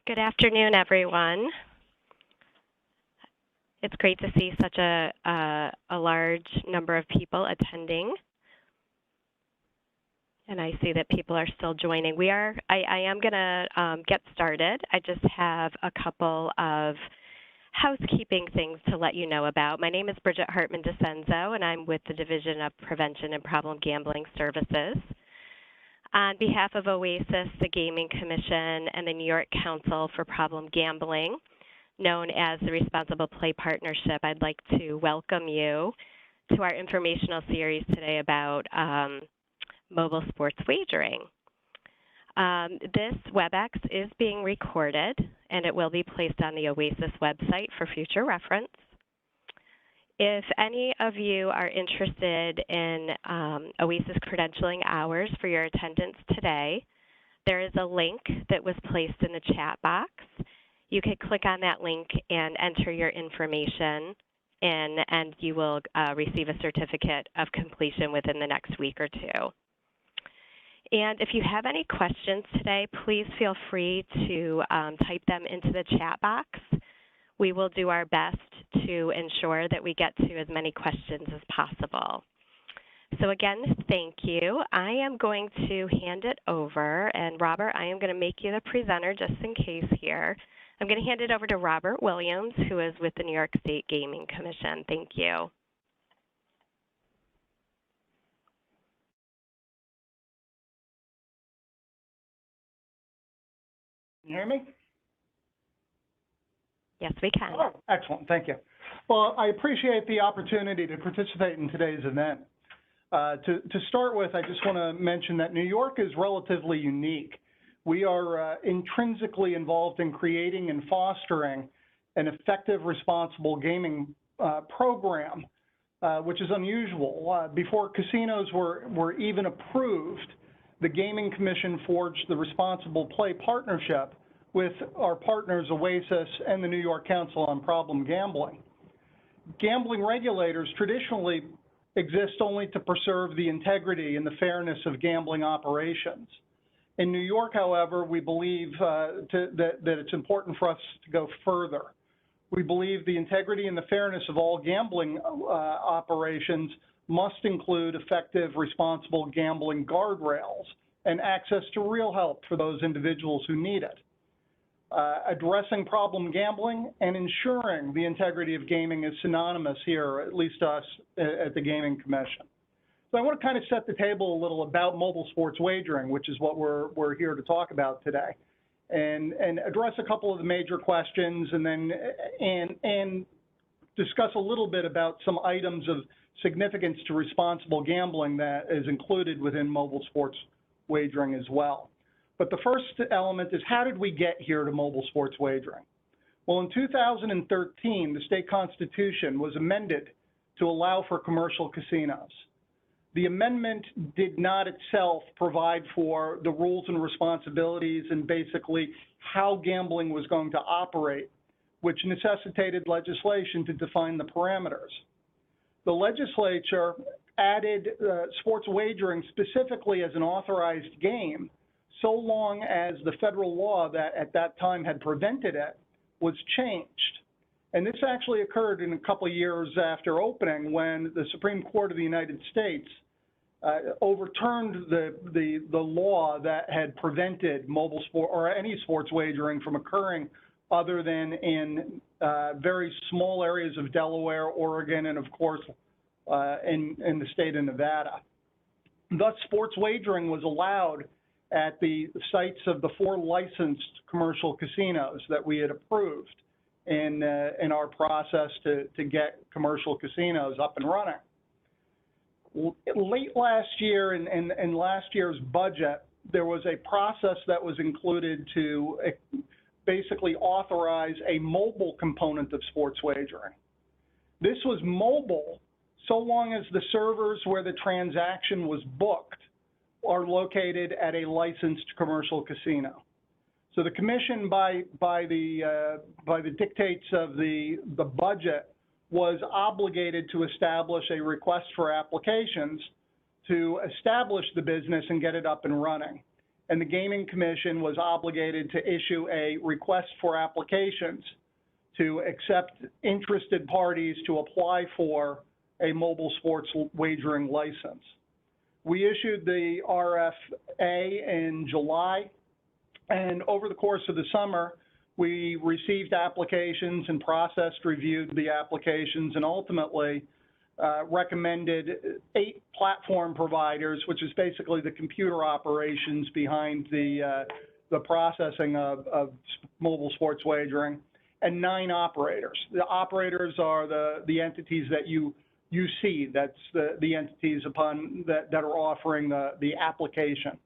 Good afternoon, everyone. It's great to see such a large number of people attending. And I see that people are still joining. I am going to get started. I just have a couple of housekeeping things to let you know about. My name is Bridget Hartman DeCenzo, and I'm with the Division of Prevention and Problem Gambling Services. On behalf of Oasis, the Gaming Commission, and the New York Council for Problem Gambling, known as the Responsible Play Partnership, I'd like to welcome you to our informational series today about mobile sports wagering. This WebEx is being recorded, and it will be placed on the Oasis website for future reference. If any of you are interested in Oasis credentialing hours for your attendance today, there is a link that was placed in the chat box. You can click on that link and enter your information in, and you will receive a certificate of completion within the next week or two. And if you have any questions today, please feel free to type them into the chat box. We will do our best to ensure that we get to as many questions as possible. So again, thank you. I am going to hand it over, and Robert, I am going to make you the presenter just in case here. I'm going to hand it over to Robert Williams, who is with the New York State Gaming Commission. Thank you. Can you hear me? Yes, we can. Oh, excellent. Thank you. Well, I appreciate the opportunity to participate in today's event. To start with, I just want to mention that New York is relatively unique. We are intrinsically involved in creating and fostering an effective, responsible gaming program, which is unusual. Before casinos were even approved, the Gaming Commission forged the Responsible Play Partnership with our partners Oasis and the New York Council on Problem Gambling. Gambling regulators traditionally exist only to preserve the integrity and the fairness of gambling operations. In New York, however, we believe that it's important for us to go further. We believe the integrity and the fairness of all gambling operations must include effective, responsible gambling guardrails and access to real help for those individuals who need it. Addressing problem gambling and ensuring the integrity of gaming is synonymous here, at least us at the Gaming Commission. So I want to kind of set the table a little about mobile sports wagering, which is what we're here to talk about today, and address a couple of the major questions, and then and discuss a little bit about some items of significance to responsible gambling that is included within mobile sports wagering as well. But the first element is, how did we get here to mobile sports wagering? Well, in 2013, the state constitution was amended to allow for commercial casinos. The amendment did not itself provide for the rules and responsibilities and basically how gambling was going to operate, which necessitated legislation to define the parameters. The legislature added sports wagering specifically as an authorized game, so long as the federal law that at that time had prevented it was changed. And this actually occurred in a couple of years after opening, when the Supreme Court of the United States overturned the law that had prevented mobile sport or any sports wagering from occurring other than in very small areas of Delaware, Oregon, and of course in the state of Nevada. Thus, sports wagering was allowed at the sites of the 4 licensed commercial casinos that we had approved in our process to get commercial casinos up and running. Late last year, in last year's budget, there was a process that was included to basically authorize a mobile component of sports wagering. This was mobile so long as the servers where the transaction was booked are located at a licensed commercial casino. So the commission, by the dictates of the budget, was obligated to establish a request for applications to establish the business and get it up and running. and the Gaming Commission was obligated to issue a request for applications to accept interested parties to apply for a mobile sports wagering license. We issued the RFA in July, and over the course of the summer, we received applications and processed, reviewed the applications, and ultimately recommended 8 platform providers, which is basically the computer operations behind the processing of mobile sports wagering, and 9 operators. The operators are the entities that you see. That's the entities upon that are offering the application.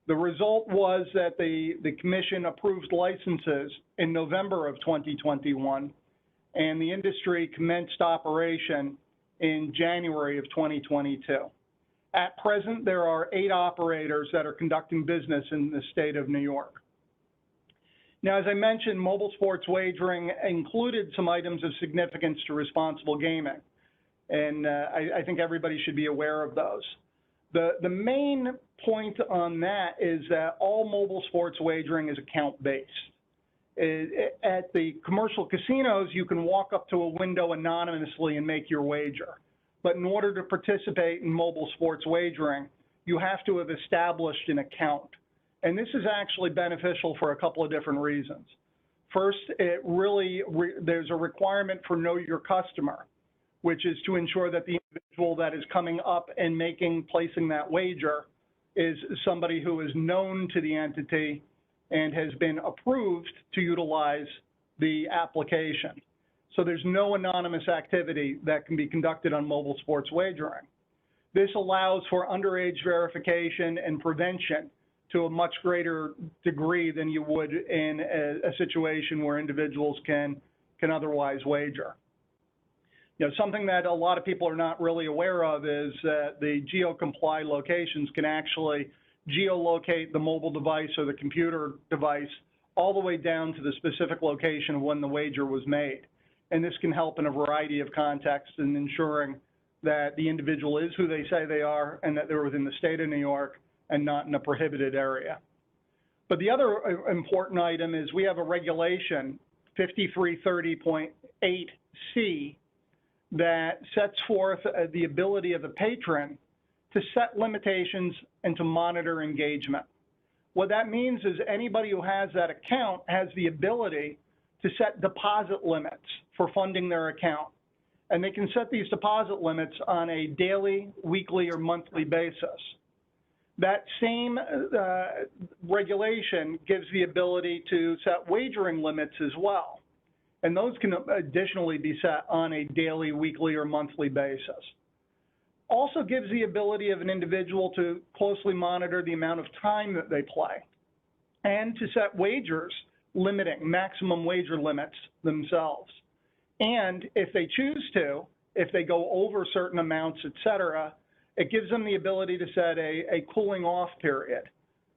The result was that the commission approved licenses in November of 2021, and the industry commenced operation in January of 2022. At present, there are 8 operators that are conducting business in the state of New York. Now, as I mentioned, mobile sports wagering included some items of significance to responsible gaming, and I think everybody should be aware of those. The main point on that is that all mobile sports wagering is account-based. At the commercial casinos, you can walk up to a window anonymously and make your wager. But in order to participate in mobile sports wagering, you have to have established an account. And this is actually beneficial for a couple of different reasons. First, there's a requirement for know your customer, which is to ensure that the individual that is coming up and placing that wager is somebody who is known to the entity and has been approved to utilize the application. So there's no anonymous activity that can be conducted on mobile sports wagering. This allows for underage verification and prevention to a much greater degree than you would in a situation where individuals can otherwise wager. You know, something that a lot of people are not really aware of is that the geo-comply locations can actually geolocate the mobile device or the computer device all the way down to the specific location of when the wager was made. And this can help in a variety of contexts in ensuring that the individual is who they say they are and that they're within the state of New York and not in a prohibited area. But the other important item is we have a regulation, 5330.8C, that sets forth the ability of a patron to set limitations and to monitor engagement. What that means is anybody who has that account has the ability to set deposit limits for funding their account. And they can set these deposit limits on a daily, weekly, or monthly basis. That same regulation gives the ability to set wagering limits as well. And those can additionally be set on a daily, weekly, or monthly basis. Also gives the ability of an individual to closely monitor the amount of time that they play and to set wagers limiting maximum wager limits themselves. And if they choose to, if they go over certain amounts, et cetera, it gives them the ability to set a cooling off period.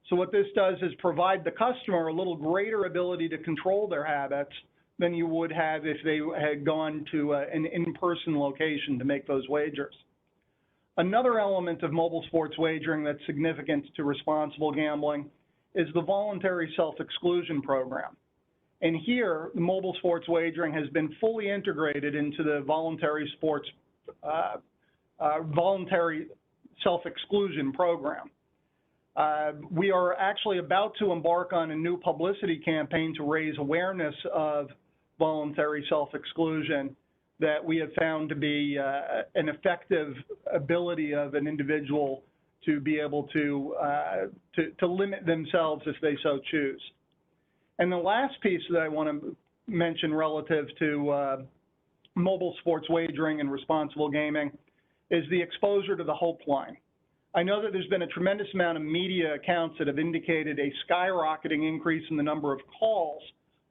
So what this does is provide the customer a little greater ability to control their habits than you would have if they had gone to an in-person location to make those wagers. Another element of mobile sports wagering that's significant to responsible gambling is the voluntary self-exclusion program. And here, the mobile sports wagering has been fully integrated into the voluntary self-exclusion program. We are actually about to embark on a new publicity campaign to raise awareness of voluntary self-exclusion that we have found to be an effective ability of an individual to be able to limit themselves if they so choose. And the last piece that I want to mention relative to mobile sports wagering and responsible gaming is the exposure to the Hope Line. I know that there's been a tremendous amount of media accounts that have indicated a skyrocketing increase in the number of calls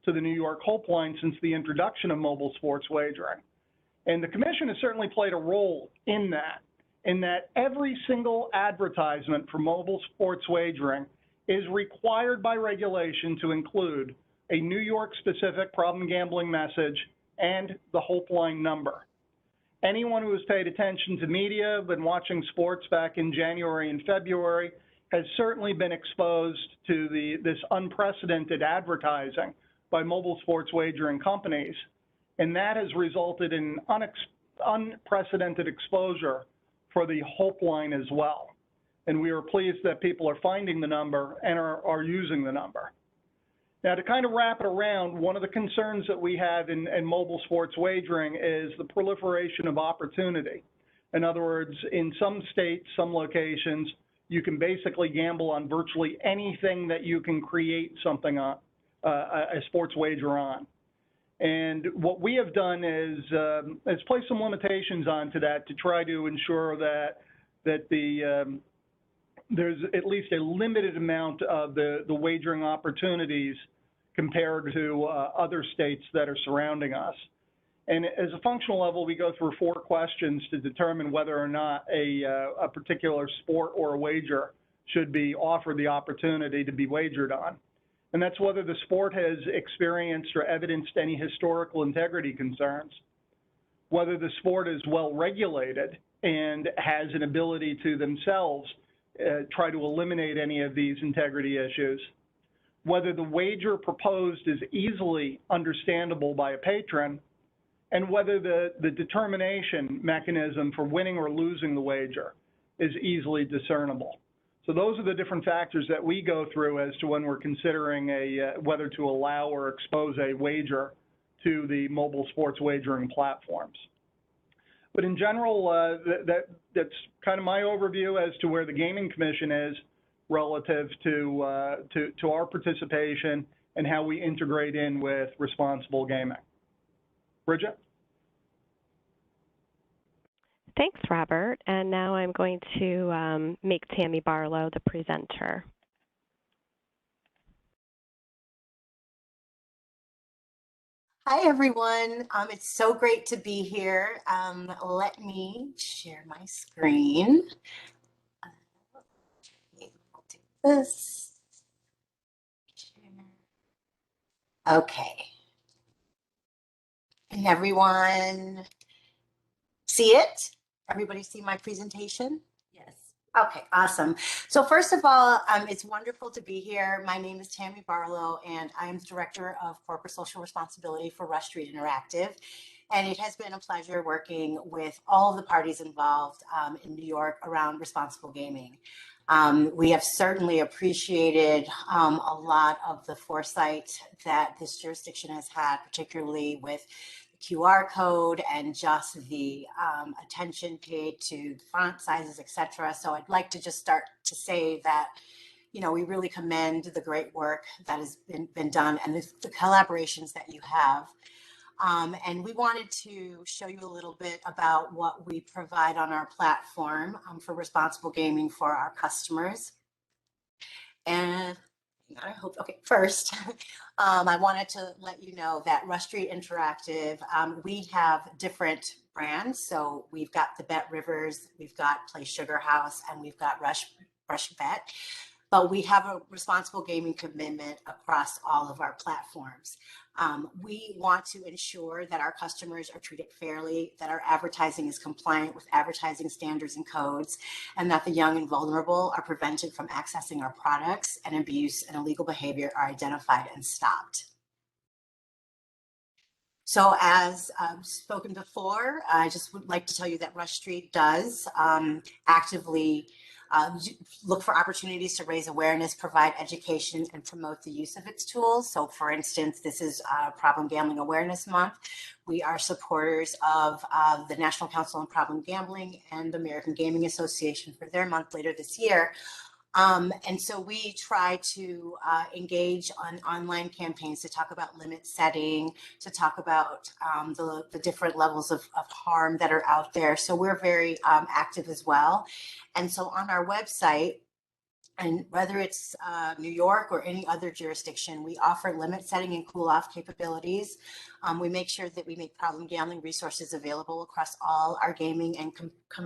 to the New York Hope Line since the introduction of mobile sports wagering. And the commission has certainly played a role in that every single advertisement for mobile sports wagering is required by regulation to include a New York-specific problem gambling message and the Hope Line number. Anyone who has paid attention to media, been watching sports back in January and February, has certainly been exposed to this unprecedented advertising by mobile sports wagering companies, and that has resulted in unprecedented exposure for the Hope line as well. And we are pleased that people are finding the number and are using the number. Now, to kind of wrap it around, one of the concerns that we have in mobile sports wagering is the proliferation of opportunity. In other words, in some states, some locations, you can basically gamble on virtually anything that you can create something on, a sports wager on. And what we have done is place some limitations onto that to try to ensure that there's at least a limited amount of the wagering opportunities compared to other states that are surrounding us. And as a functional level, we go through 4 questions to determine whether or not a particular sport or a wager should be offered the opportunity to be wagered on. And that's whether the sport has experienced or evidenced any historical integrity concerns, whether the sport is well regulated and has an ability to themselves try to eliminate any of these integrity issues, whether the wager proposed is easily understandable by a patron, and whether the determination mechanism for winning or losing the wager is easily discernible. So those are the different factors that we go through as to when we're considering whether to allow or expose a wager to the mobile sports wagering platforms. But in general, that's kind of my overview as to where the Gaming Commission is relative to our participation and how we integrate in with responsible gaming. Bridget? Thanks, Robert. And now I'm going to make Tammy Barlow the presenter. Hi, everyone. It's so great to be here. Let me share my screen. I'll take this. Okay. Can everyone see it? Everybody see my presentation? Yes. Okay, awesome. So first of all, it's wonderful to be here. My name is Tammy Barlow, and I am the Director of Corporate Social Responsibility for Rush Street Interactive. And it has been a pleasure working with all of the parties involved in New York around responsible gaming. We have certainly appreciated a lot of the foresight that this jurisdiction has had, particularly with QR code and just the attention paid to font sizes, et cetera. So I'd like to just start to say that, you know, we really commend the great work that has been done and the collaborations that you have. And we wanted to show you a little bit about what we provide on our platform for responsible gaming for our customers. And I hope, okay, first, I wanted to let you know that Rush Street Interactive, we have different brands. So we've got the Bet Rivers, we've got Play Sugar House, and we've got Rush Bet. But we have a responsible gaming commitment across all of our platforms. We want to ensure that our customers are treated fairly, that our advertising is compliant with advertising standards and codes, and that the young and vulnerable are prevented from accessing our products, and abuse and illegal behavior are identified and stopped. So as spoken before, I just would like to tell you that Rush Street does actively look for opportunities to raise awareness, provide education, and promote the use of its tools. So for instance, this is Problem Gambling Awareness Month. We are supporters of the National Council on Problem Gambling and the American Gaming Association for their month later this year. And so we try to engage on online campaigns to talk about limit setting, to talk about the different levels of harm that are out there. So we're very active as well. And so on our website, and whether it's New York or any other jurisdiction, we offer limit setting and cool off capabilities. We make sure that we make problem gambling resources available across all our gaming and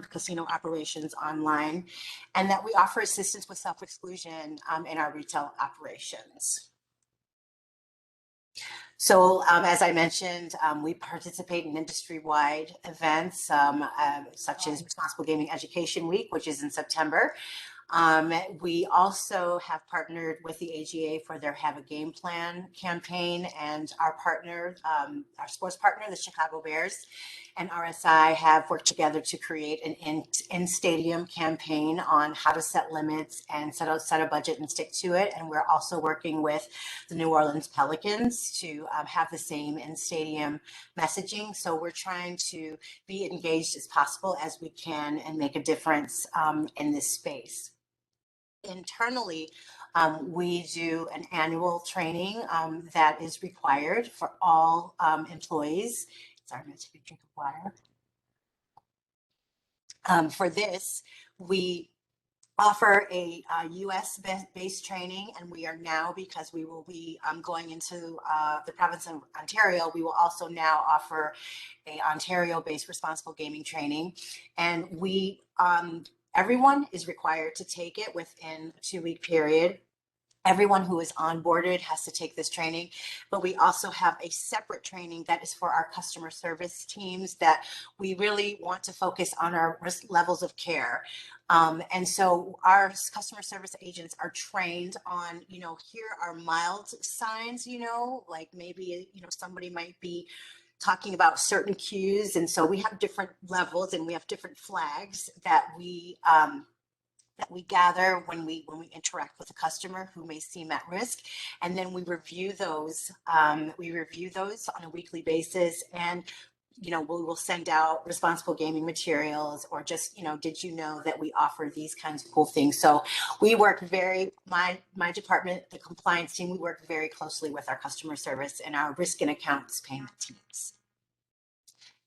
casino operations online, and that we offer assistance with self-exclusion in our retail operations. So as I mentioned, we participate in industry-wide events such as Responsible Gaming Education Week, which is in September. We also have partnered with the AGA for their Have a Game Plan campaign, and our partner, our sports partner, the Chicago Bears, and RSI have worked together to create an in-stadium campaign on how to set limits and set a budget and stick to it. And we're also working with the New Orleans Pelicans to have the same in-stadium messaging. So we're trying to be engaged as possible as we can and make a difference in this space. Internally, we do an annual training that is required for all employees. Sorry, I'm going to take a drink of water. For this, we offer a US based training, and we are now, because we will be going into the province of Ontario, we will also now offer a Ontario based responsible gaming training. And we, everyone is required to take it within a 2-week period. Everyone who is onboarded has to take this training, but we also have a separate training that is for our customer service teams that we really want to focus on our risk levels of care. And so our customer service agents are trained on, you know, here are mild signs, you know, like maybe, you know, somebody might be talking about certain cues. And so we have different levels and we have different flags that we gather when we interact with a customer who may seem at risk, and then we review those. We review those on a weekly basis, and you know we will send out responsible gaming materials, or just, you know, did you know that we offer these kinds of cool things? So we work my department, the compliance team, we work very closely with our customer service and our risk and accounts payment teams.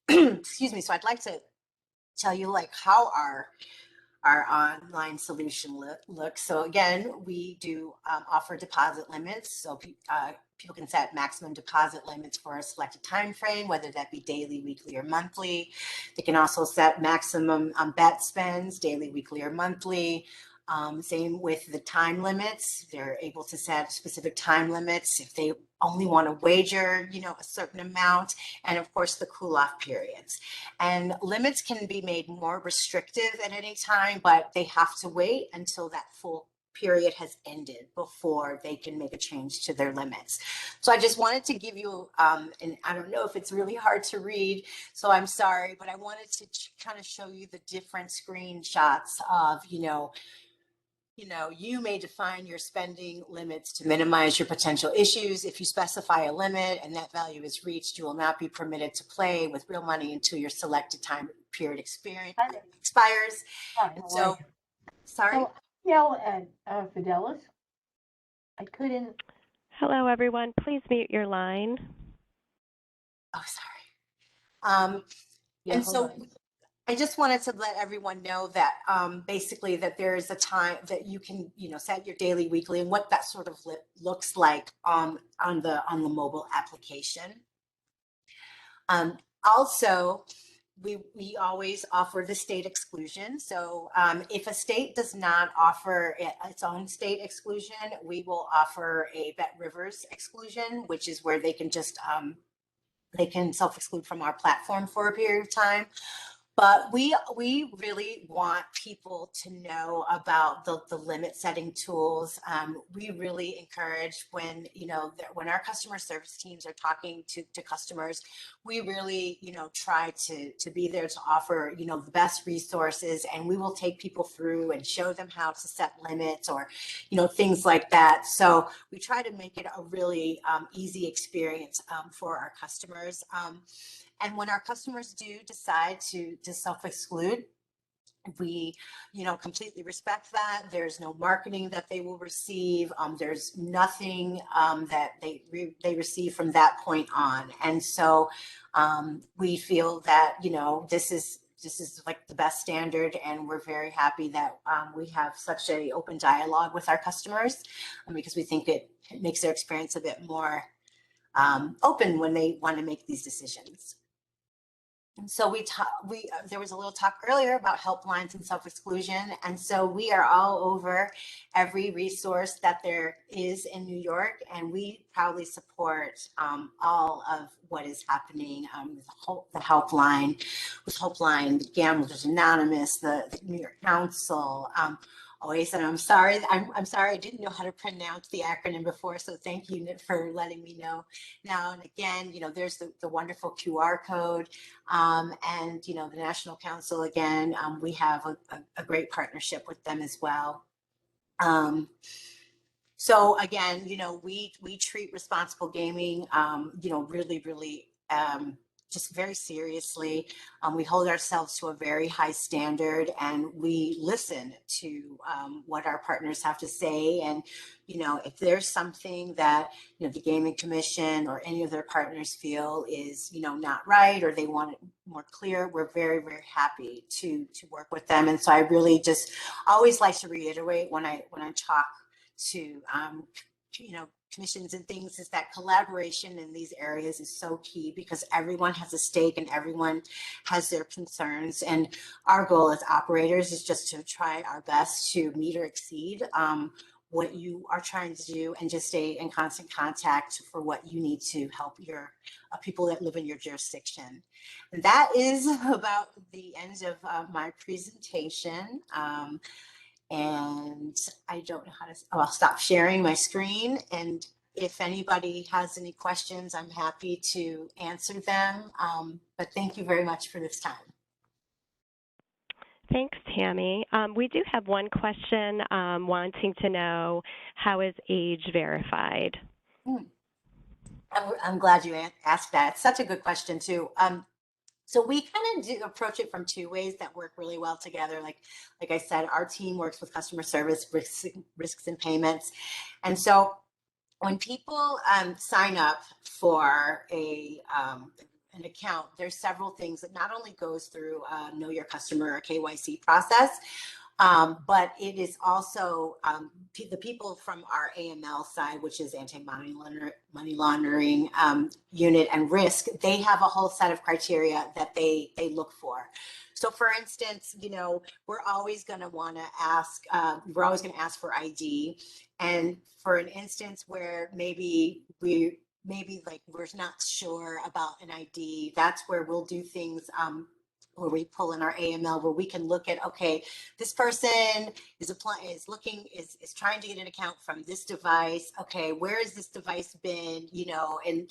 Excuse me. So I'd like to tell you like how our online solution looks. So again, we do offer deposit limits. So people can set maximum deposit limits for a selected time frame, whether that be daily, weekly, or monthly. They can also set maximum bet spends, daily, weekly, or monthly. Same with the time limits. They're able to set specific time limits if they only want to wager, you know, a certain amount, and of course the cool off periods. And limits can be made more restrictive at any time, but they have to wait until that full period has ended before they can make a change to their limits. So I just wanted to give you, and I don't know if it's really hard to read, so I'm sorry, but I wanted to kind of show you the different screenshots of, you know, you may define your spending limits to minimize your potential issues. If you specify a limit and that value is reached, you will not be permitted to play with real money until your selected time period expires. And so, sorry? Yell at Fidelis. I couldn't. Hello, everyone. Please mute your line. Oh, sorry. And so I just wanted to let everyone know that basically that there is a time that you can, you know, set your daily, weekly, and what that sort of looks like on the mobile application. Also, we always offer the state exclusion. So if a state does not offer its own state exclusion, we will offer a Bet Rivers exclusion, which is where they can just they can self-exclude from our platform for a period of time. But we really want people to know about the limit setting tools. We really encourage when, you know, when our customer service teams are talking to customers, we really, you know, try to be there to offer, you know, the best resources, and we will take people through and show them how to set limits, or, you know, things like that. So we try to make it a really easy experience for our customers. And when our customers do decide to self-exclude, we, you know, completely respect that. There's no marketing that they will receive. There's nothing that they receive from that point on. And so we feel that, you know, this is like the best standard, and we're very happy that we have such a open dialogue with our customers, because we think it makes their experience a bit more open when they want to make these decisions. And so there was a little talk earlier about helplines and self-exclusion. And so we are all over every resource that there is in New York, and we proudly support all of what is happening. The helpline, with Helpline, Gamblers Anonymous, the New York Council, Oasis, and I'm sorry, I'm sorry, I didn't know how to pronounce the acronym before, so thank you for letting me know now. And again, there's the wonderful QR code, and, the National Council, again, we have a great partnership with them as well. So again, we treat responsible gaming, really, really, just very seriously. We hold ourselves to a very high standard, and we listen to what our partners have to say. And, if there's something that, the Gaming Commission or any of their partners feel is, not right, or they want it more clear, we're very, very happy to work with them. And so I really just always like to reiterate when I talk to commissions and things, is that collaboration in these areas is so key, because everyone has a stake and everyone has their concerns. And our goal as operators is just to try our best to meet or exceed what you are trying to do, and just stay in constant contact for what you need to help your people that live in your jurisdiction. And that is about the end of my presentation. And I don't know how to, I'll stop sharing my screen. And if anybody has any questions, I'm happy to answer them. But thank you very much for this time. Thanks, Tammy. We do have one question wanting to know, how is age verified? I'm glad you asked that. It's such a good question too. So we kind of do approach it from two ways that work really well together. Like I said, our team works with customer service, risks and payments. And so when people sign up for an account, there's several things that not only goes through Know Your Customer or KYC process, but it is also the people from our AML side, which is anti-money laundering unit and risk. They have a whole set of criteria that they look for. So for instance, we're always going to want to ask, for ID. And for an instance where maybe we're not sure about an ID, that's where we'll do things where we pull in our AML, where we can look at, okay, this person is trying to get an account from this device. Okay, where has this device been, in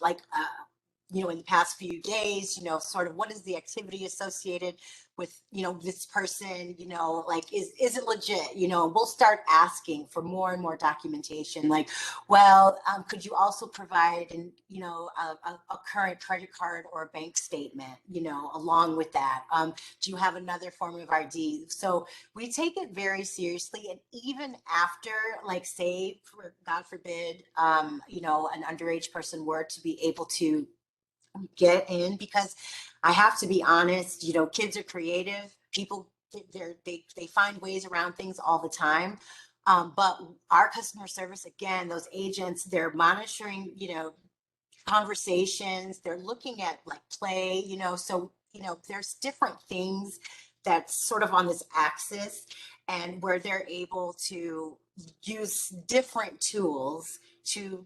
in the past few days, sort of what is the activity associated with, this person, is it legit, we'll start asking for more and more documentation, like, well, could you also provide a current credit card or a bank statement, along with that? Do you have another form of ID? So we take it very seriously. And even after, say, for God forbid, an underage person were to be able to get in, because I have to be honest, kids are creative people. They find ways around things all the time. But our customer service, again, those agents, they're monitoring, conversations, they're looking at play, so, there's different things that's sort of on this axis, and where they're able to use different tools to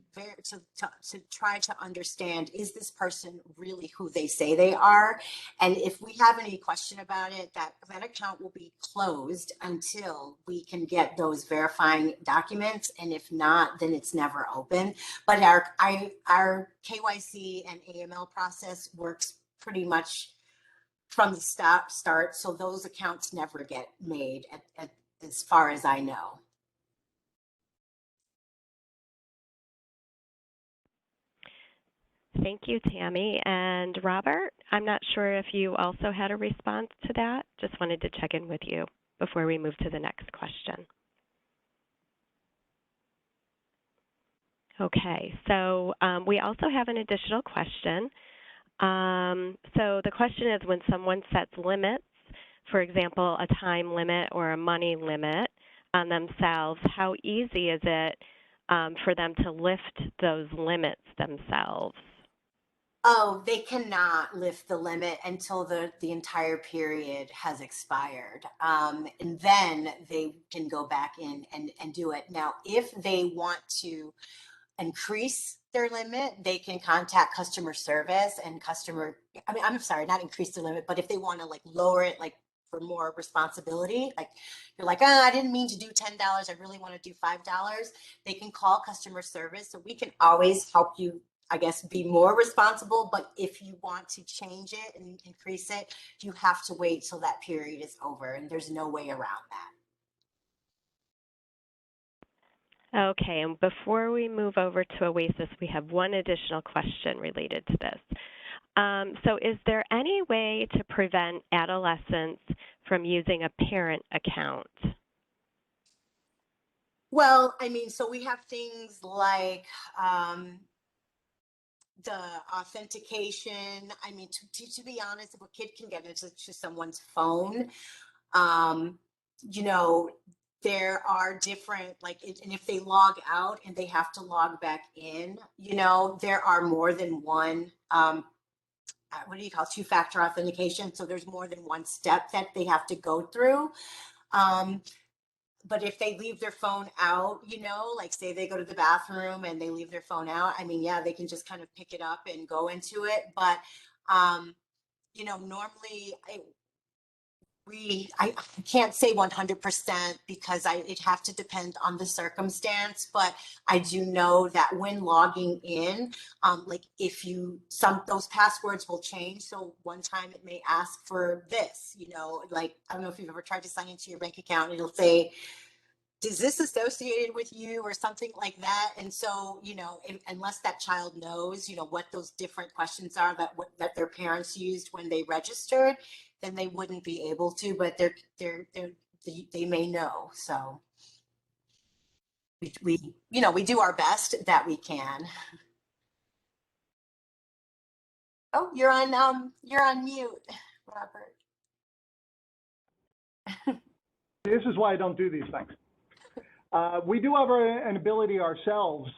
try to understand, is this person really who they say they are? And if we have any question about it, that account will be closed until we can get those verifying documents. And if not, then it's never open. But our KYC and AML process works pretty much from the start. So those accounts never get made as far as I know. Thank you, Tammy. And Robert, I'm not sure if you also had a response to that. Just wanted to check in with you before we move to the next question. Okay, so we also have an additional question. So the question is, when someone sets limits, for example, a time limit or a money limit on themselves, how easy is it for them to lift those limits themselves? Oh, they cannot lift the limit until the entire period has expired. And then they can go back in and do it. Now, if they want to increase their limit, they can contact customer service and I'm sorry, not increase the limit, but if they want to lower it, for more responsibility. Like you're like, oh, I didn't mean to do $10. I really want to do $5. They can call customer service. So we can always help you, I guess, be more responsible. But if you want to change it and increase it, you have to wait till that period is over. And there's no way around that. Okay, and before we move over to Oasis, we have one additional question related to this. So is there any way to prevent adolescents from using a parent account? Well, I mean, so we have things like the authentication. I mean, to be honest, if a kid can get into someone's phone, you know, there are different, like, and if they log out and they have to log back in, you know, there are more than one, what do you call two-factor authentication? So there's more than one step that they have to go through. But if they leave their phone out, you know, like say they go to the bathroom and they leave their phone out, I mean, yeah, they can just kind of pick it up and go into it. But, you know, normally I can't say 100% because it have to depend on the circumstance, but I do know that when logging in, like if those passwords will change. So one time it may ask for this, you know, like, I don't know if you've ever tried to sign into your bank account, it'll say, is this associated with you or something like that? And so, you know, unless that child knows, you know, what those different questions are that their parents used when they registered, then they wouldn't be able to, but they may know. So we you know, we do our best that we can. Oh, you're on mute, Robert. This is why I don't do these things. We do have an ability ourselves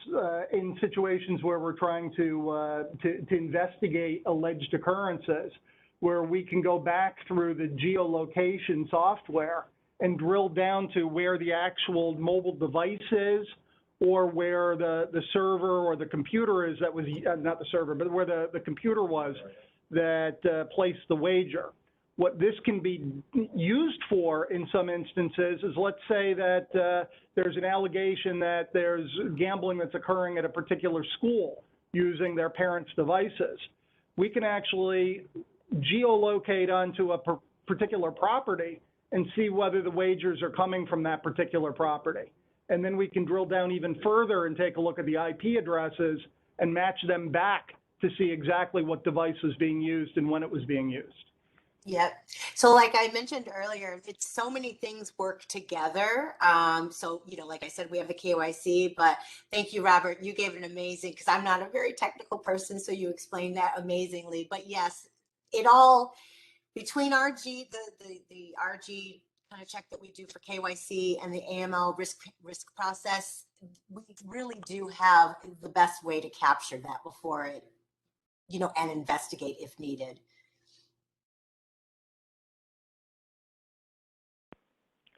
in situations where we're trying to investigate alleged occurrences, where we can go back through the geolocation software and drill down to where the actual mobile device is, or where the server or the computer is that was, not the server, but where the computer was that placed the wager. What this can be used for in some instances is, let's say that there's an allegation that there's gambling that's occurring at a particular school using their parents' devices. We can actually geolocate onto a particular property and see whether the wagers are coming from that particular property. And then we can drill down even further and take a look at the IP addresses and match them back to see exactly what device was being used and when it was being used. Yep. So like I mentioned earlier, it's so many things work together. So, you know, like I said, we have the KYC, but thank you, Robert. You gave an amazing, because I'm not a very technical person, so you explained that amazingly. But yes, it all, between RG, the RG kind of check that we do for KYC and the AML risk process, we really do have the best way to capture that before it, you know, and investigate if needed.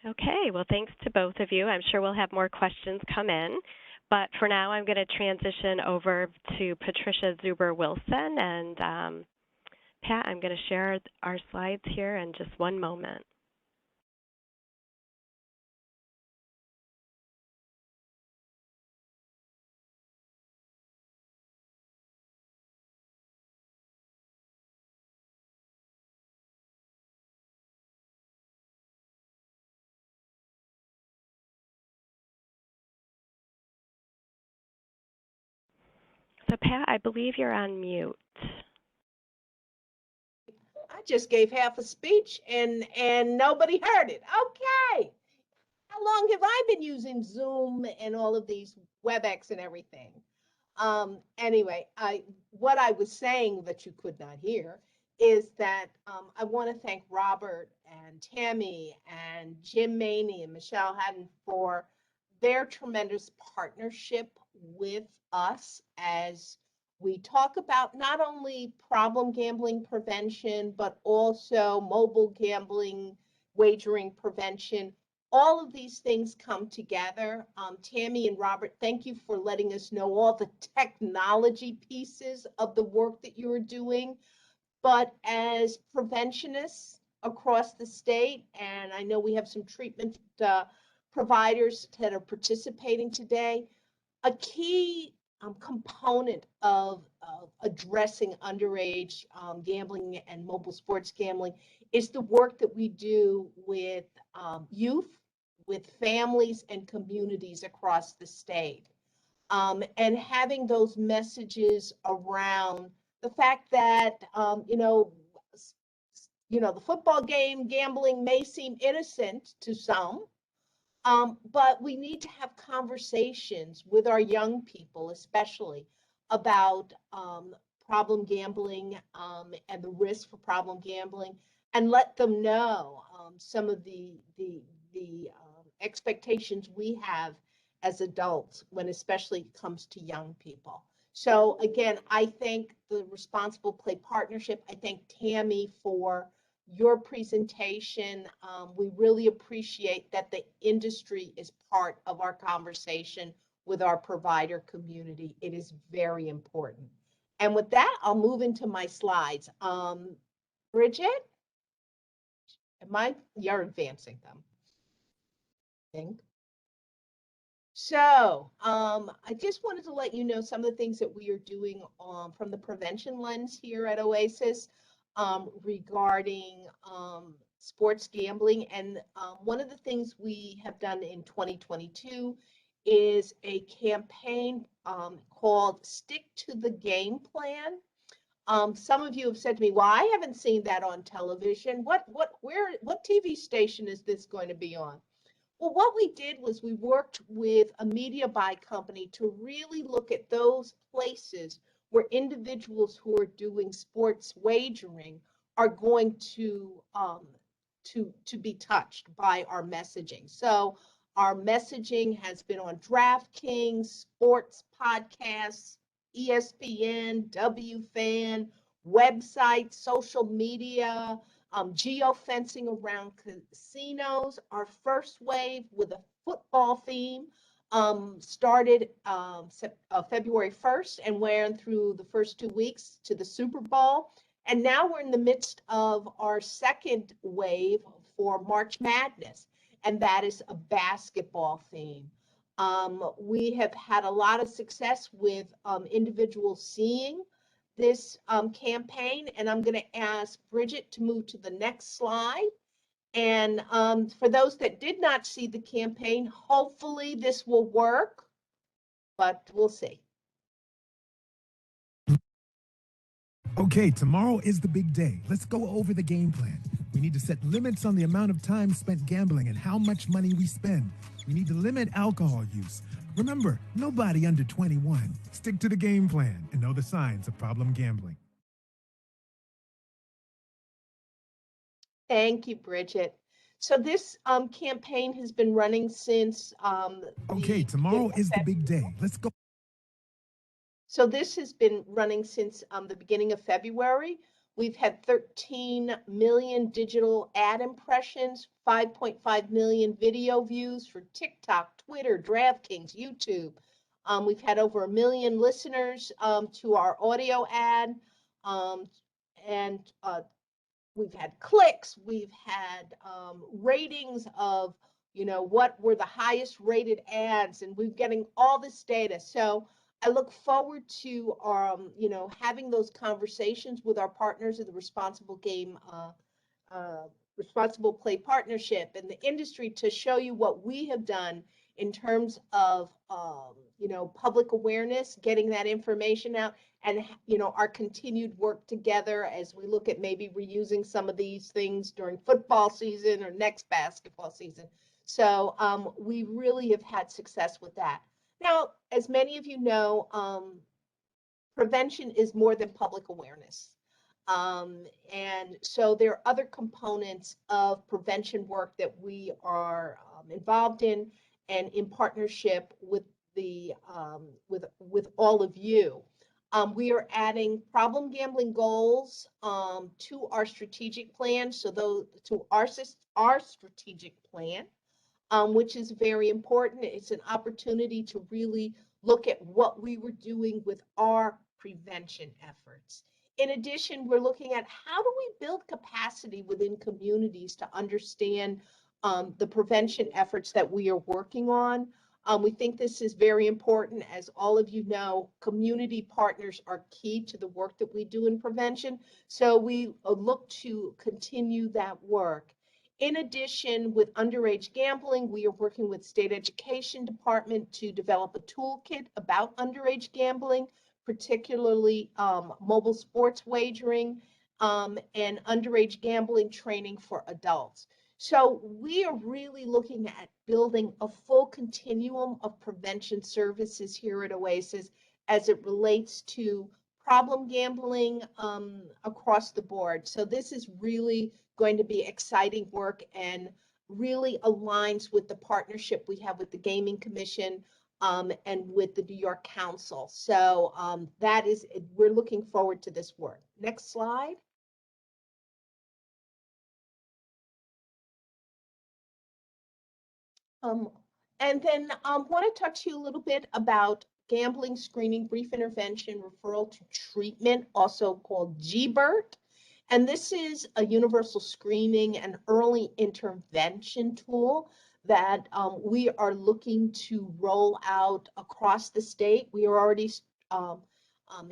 Okay, well, thanks to both of you. I'm sure we'll have more questions come in. But for now, I'm going to transition over to Patricia Zuber-Wilson. And Pat, I'm going to share our slides here in just one moment. So Pat, I believe you're on mute. I just gave half a speech and nobody heard it. Okay. How long have I been using Zoom and all of these WebEx and everything? Anyway, what I was saying that you could not hear is that I want to thank Robert and Tammy and Jim Maney and Michelle Haddon for their tremendous partnership with us as we talk about not only problem gambling prevention, but also mobile gambling, wagering prevention. All of these things come together. Tammy and Robert, thank you for letting us know all the technology pieces of the work that you are doing. But as preventionists across the state, and I know we have some treatment providers that are participating today. A key component of addressing underage gambling and mobile sports gambling is the work that we do with youth, with families and communities across the state. And having those messages around the fact that, the football game gambling may seem innocent to some, but we need to have conversations with our young people, especially about problem gambling and the risk for problem gambling, and let them know some of the expectations we have as adults when especially comes to young people. So again, I thank the Responsible Play Partnership. I thank Tammy for your presentation. We really appreciate that the industry is part of our conversation with our provider community. It is very important. And with that, I'll move into my slides. Bridget, you're advancing them, I think. So I just wanted to let you know some of the things that we are doing from the prevention lens here at Oasis regarding sports gambling. And one of the things we have done in 2022 is a campaign called Stick to the Game Plan. Some of you have said to me, well, I haven't seen that on television. What TV station is this going to be on? Well, what we did was we worked with a media buy company to really look at those places where individuals who are doing sports wagering are going to be touched by our messaging. So our messaging has been on DraftKings, sports podcasts, ESPN, WFAN, websites, social media, geofencing around casinos. Our first wave with a football theme started February 1st and went through the first 2 weeks to the Super Bowl. And now we're in the midst of our second wave for March Madness, and that is a basketball theme. We have had a lot of success with individuals seeing this campaign, and I'm going to ask Bridget to move to the next slide. And for those that did not see the campaign, hopefully this will work, but we'll see. Okay, tomorrow is the big day. Let's go over the game plan. We need to set limits on the amount of time spent gambling and how much money we spend. We need to limit alcohol use. Remember, nobody under 21. Stick to the game plan and know the signs of problem gambling. Thank you, Bridget. So this campaign has been running since Okay, tomorrow is the big day. Let's go. So this has been running since the beginning of February. We've had 13 million digital ad impressions, 5.5 million video views for TikTok, Twitter, DraftKings, YouTube. We've had over 1 million listeners to our audio ad, and we've had clicks. We've had ratings of, what were the highest rated ads, and we're getting all this data. So I look forward to having those conversations with our partners of the Responsible Play Partnership and the industry to show you what we have done in terms of public awareness, getting that information out, and our continued work together as we look at maybe reusing some of these things during football season or next basketball season. So we really have had success with that. Now, as many of you know, prevention is more than public awareness. And so there are other components of prevention work that we are involved in and in partnership with the with all of you. We are adding problem gambling goals to our strategic plan. So to our strategic plan, which is very important. It's an opportunity to really look at what we were doing with our prevention efforts. In addition, we're looking at how do we build capacity within communities to understand the prevention efforts that we are working on. We think this is very important. As all of you know, community partners are key to the work that we do in prevention. So we look to continue that work. In addition, with underage gambling, we are working with State Education Department to develop a toolkit about underage gambling, particularly mobile sports wagering and underage gambling training for adults. So we are really looking at building a full continuum of prevention services here at Oasis as it relates to problem gambling across the board. So this is really going to be exciting work and really aligns with the partnership we have with the Gaming Commission and with the New York Council. So we're looking forward to this work. Next slide. And then I want to talk to you a little bit about gambling screening, brief intervention, referral to treatment, also called GBERT. And this is a universal screening and early intervention tool that we are looking to roll out across the state. We are already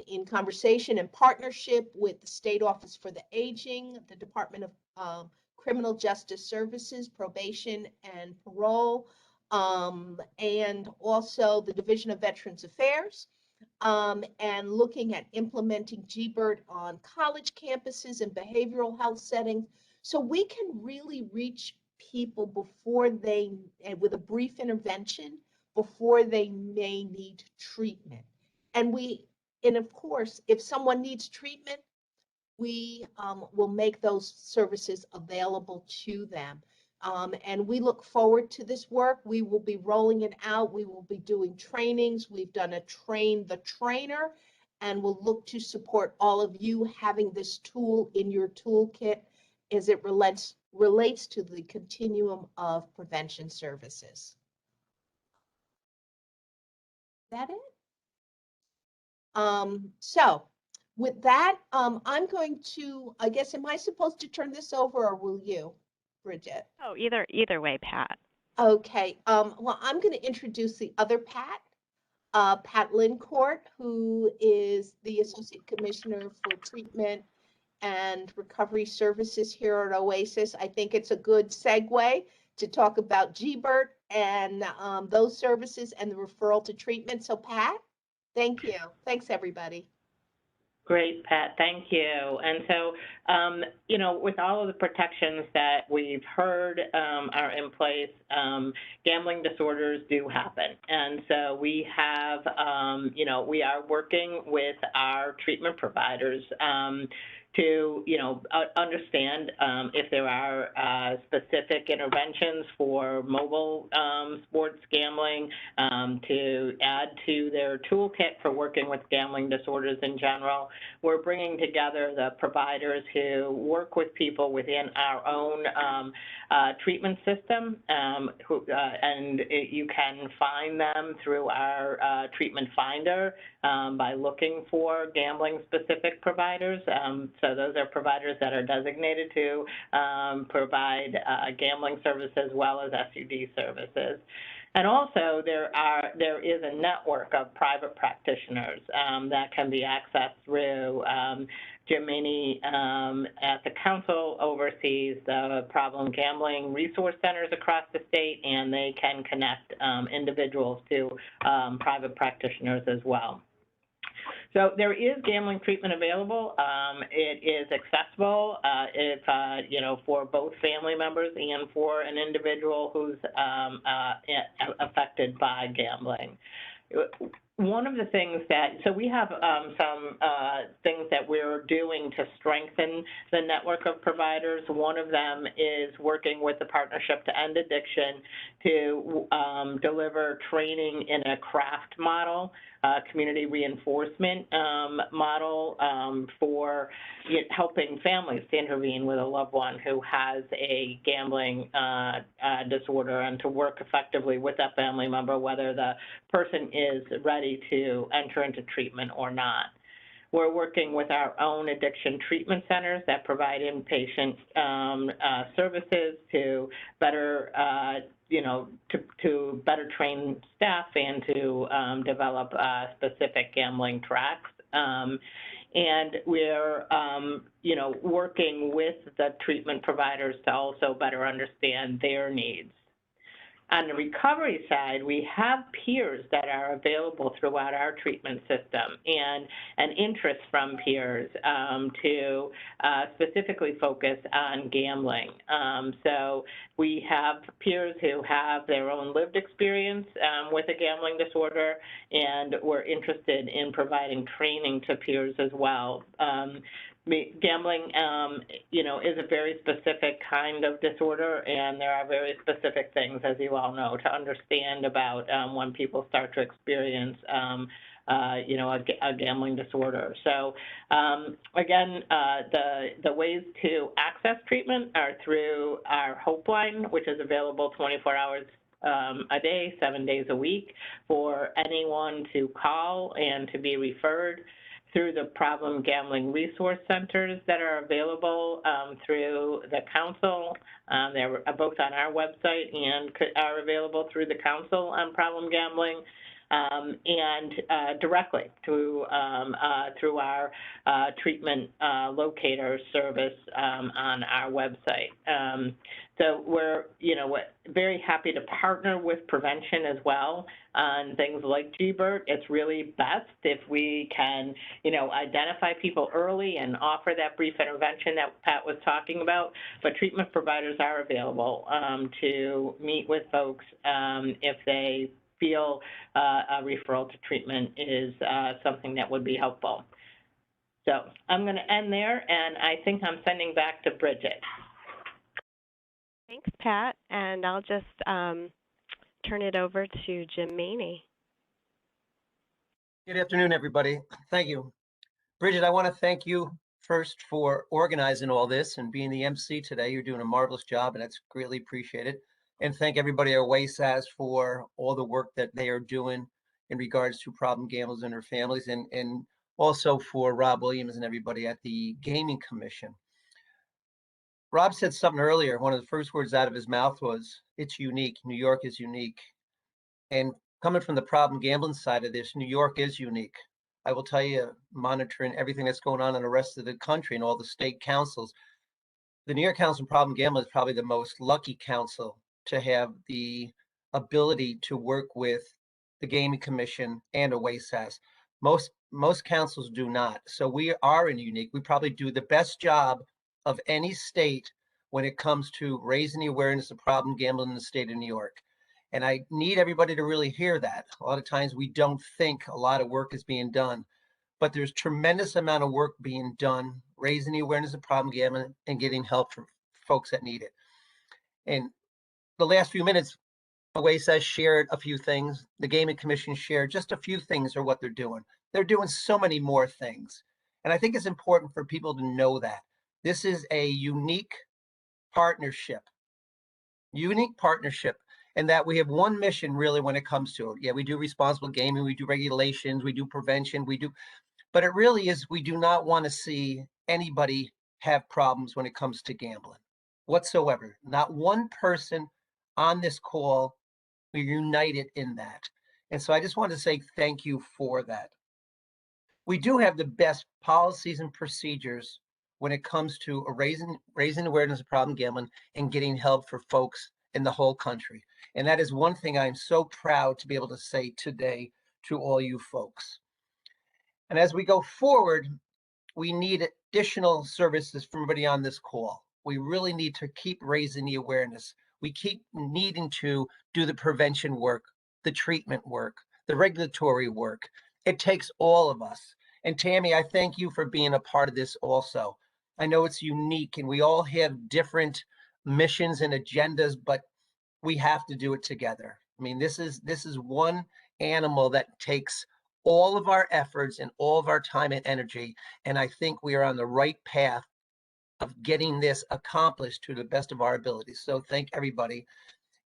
in conversation and partnership with the State Office for the Aging, the Department of Criminal Justice Services, Probation and Parole, and also the Division of Veterans Affairs, and looking at implementing GBERT on college campuses and behavioral health settings. So we can really reach people before they, and with a brief intervention, before they may need treatment. And of course, if someone needs treatment, we will make those services available to them. And we look forward to this work. We will be rolling it out. We will be doing trainings. We've done a train the trainer, and we'll look to support all of you having this tool in your toolkit as it relates to the continuum of prevention services. Is that it? So with that, I'm going to, I guess, am I supposed to turn this over or will you, Bridget? Oh, either way, Pat. Okay, well, I'm going to introduce the other Pat, Pat Lincourt, who is the Associate Commissioner for Treatment and Recovery Services here at Oasis. I think it's a good segue to talk about GBERT and those services and the referral to treatment. So Pat, thank you. Thanks, everybody. Great, Pat, thank you. And so, you know, with all of the protections that we've heard are in place, gambling disorders do happen. And so we have, you know, we are working with our treatment providers to, you know, understand if there are specific interventions for mobile sports gambling to add to their toolkit for working with gambling disorders in general. We're bringing together the providers who work with people within our own treatment system, and you can find them through our treatment finder by looking for gambling-specific providers. So those are providers that are designated to provide gambling services as well as SUD services. And also there is a network of private practitioners that can be accessed through Jim Maney at the council oversees the problem gambling resource centers across the state, and they can connect individuals to private practitioners as well. So there is gambling treatment available. It is accessible you know, for both family members and for an individual who's affected by gambling. One of the things that, so we have some things that we're doing to strengthen the network of providers. One of them is working with the Partnership to End Addiction to deliver training in a craft model, community reinforcement model for helping families to intervene with a loved one who has a gambling disorder, and to work effectively with that family member, whether the person is ready to enter into treatment or not. we're working with our own addiction treatment centers that provide inpatient services to better, to better train staff and to develop specific gambling tracks. And we're, working with the treatment providers to also better understand their needs. On the recovery side, we have peers that are available throughout our treatment system, and an interest from peers to specifically focus on gambling. So we have peers who have their own lived experience with a gambling disorder, and we're interested in providing training to peers as well. Gambling, is a very specific kind of disorder, and there are very specific things, as you all know, to understand about when people start to experience, a gambling disorder. So, again, the ways to access treatment are through our Hope Line, which is available 24 hours a day, 7 days a week, for anyone to call and to be referred, through the problem gambling resource centers that are available through the council. They're both on our website and are available through the council on problem gambling, and directly through our treatment locator service on our website. So we're, very happy to partner with prevention as well on things like GBERT. It's really best if we can, identify people early and offer that brief intervention that Pat was talking about. But treatment providers are available to meet with folks if they feel a referral to treatment is something that would be helpful. So I'm going to end there, and I think I'm sending back to Bridget. Thanks, Pat. And I'll just turn it over to Jim Maney. Good afternoon, everybody. Thank you. Bridget, I want to thank you first for organizing all this and being the MC today. You're doing a marvelous job, and that's greatly appreciated. And thank everybody at Oasis for all the work that they are doing in regards to problem gamblers and their families, and also for Rob Williams and everybody at the Gaming Commission. Rob said something earlier. One of the first words out of his mouth was, it's unique. New York is unique. And coming from the problem gambling side of this, New York is unique. I will tell you, monitoring everything that's going on in the rest of the country and all the state councils, the New York Council on Problem Gambling is probably the most lucky council to have the ability to work with the Gaming Commission and Oasis. Most councils do not. So we are unique. We probably do the best job of any state when it comes to raising the awareness of problem gambling in the state of New York. And I need everybody to really hear that. A lot of times we don't think a lot of work is being done, but there's tremendous amount of work being done, raising the awareness of problem gambling and getting help for folks that need it. And the last few minutes, Oasis shared a few things. The Gaming Commission shared just a few things are what they're doing. They're doing so many more things. And I think it's important for people to know that. This is a unique partnership, and that we have one mission really when it comes to it. Yeah, we do responsible gaming, we do regulations, we do prevention, but it really is, we do not want to see anybody have problems when it comes to gambling whatsoever. Not one person on this call, we're united in that. And so I just want to say thank you for that. We do have the best policies and procedures when it comes to raising awareness of problem gambling and getting help for folks in the whole country. And that is one thing I'm so proud to be able to say today to all you folks. And as we go forward, we need additional services from everybody on this call. We really need to keep raising the awareness. We keep needing to do the prevention work, the treatment work, the regulatory work. It takes all of us. And Tammy, I thank you for being a part of this also. I know it's unique and we all have different missions and agendas, but we have to do it together. I mean, this is one animal that takes all of our efforts and all of our time and energy. And I think we are on the right path of getting this accomplished to the best of our abilities. So thank everybody.